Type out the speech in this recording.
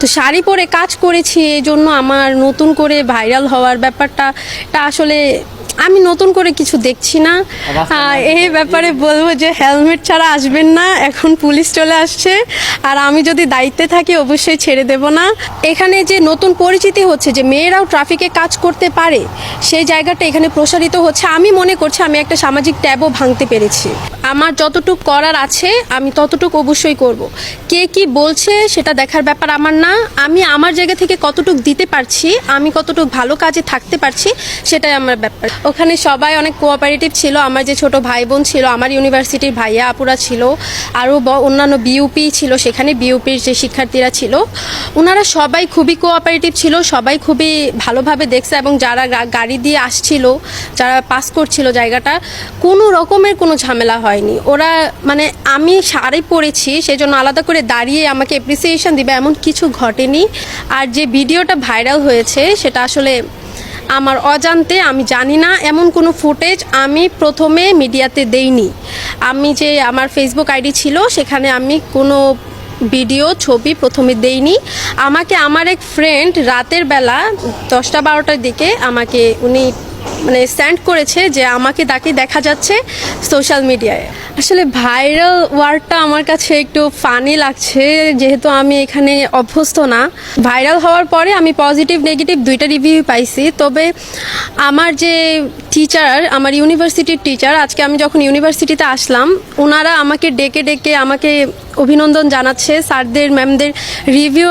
তো শাড়ি পরে কাজ করেছি, এই জন্য আমার নতুন করে ভাইরাল হওয়ার ব্যাপারটা এটা আসলে আমি নতুন করে কিছু দেখছি না। এই ব্যাপারে বলবো যে হেলমেট ছাড়া আসবেন না, এখন পুলিশ চলে আসছে, আর আমি যদি দায়িত্বে থাকি অবশ্যই ছেড়ে দেব না। এখানে যে নতুন পরিচিতি হচ্ছে যে মেয়েরাও ট্রাফিকে কাজ করতে পারে, সেই জায়গাটা এখানে প্রসারিত হচ্ছে। আমি মনে করছি আমি একটা সামাজিক ট্যাবও ভাঙতে পেরেছি। আমার যতটুকু করার আছে আমি ততটুকু অবশ্যই করব। কে কি বলছে সেটা দেখার ব্যাপার আমার না, আমি আমার জায়গা থেকে কতটুকু দিতে পারছি, আমি কতটুকু ভালো কাজে থাকতে পারছি, সেটাই আমার ব্যাপার। ওখানে সবাই অনেক কোঅপারেটিভ ছিল, আমার যে ছোট ভাই বোন ছিল, আমার ইউনিভার্সিটির ভাইয়া আপুরা ছিল, আরও অন্যান্য বিউপি ছিল, সেখানে বিউপির যে শিক্ষার্থীরা ছিল, ওনারা সবাই খুবই কোঅপারেটিভ ছিল, সবাই খুবই ভালোভাবে দেখছে। এবং যারা গাড়ি দিয়ে আসছিল, যারা পাস করছিল জায়গাটা, কোনো রকমের কোনো ঝামেলা হয়নি। ওরা মানে আমি শাড়ি পরেছি সেজন্য আলাদা করে দাঁড়িয়ে আমাকে অ্যাপ্রিসিয়েশন দিবে এমন কিছু ঘটেনি। আর যে ভিডিওটা ভাইরাল হয়েছে সেটা আসলে আমার অজান্তে, আমি জানি না, এমন কোনো ফুটেজ আমি প্রথমে মিডিয়াতে দেইনি। আমি যে আমার ফেসবুক আইডি ছিল সেখানে আমি কোনো ভিডিও ছবি প্রথমে দেইনি। আমাকে আমার এক ফ্রেন্ড রাতের বেলা 10টা-12টার দিকে আমাকে উনি মানে সেন্ড করেছে যে আমাকে তাকে দেখা যাচ্ছে সোশ্যাল মিডিয়ায়। আসলে ভাইরাল ওয়ার্ডটা আমার কাছে একটু ফানি লাগছে, যেহেতু আমি এখানে অভ্যস্ত না। ভাইরাল হওয়ার পরে আমি পজিটিভ নেগেটিভ দুইটা রিভিউ পাইছি, তবে আমার যে টিচার, আমার ইউনিভার্সিটির টিচার, আজকে আমি যখন ইউনিভার্সিটিতে আসলাম ওনারা আমাকে ডেকে ডেকে আমাকে অভিনন্দন জানাচ্ছে, স্যারদের ম্যামদের রিভিউ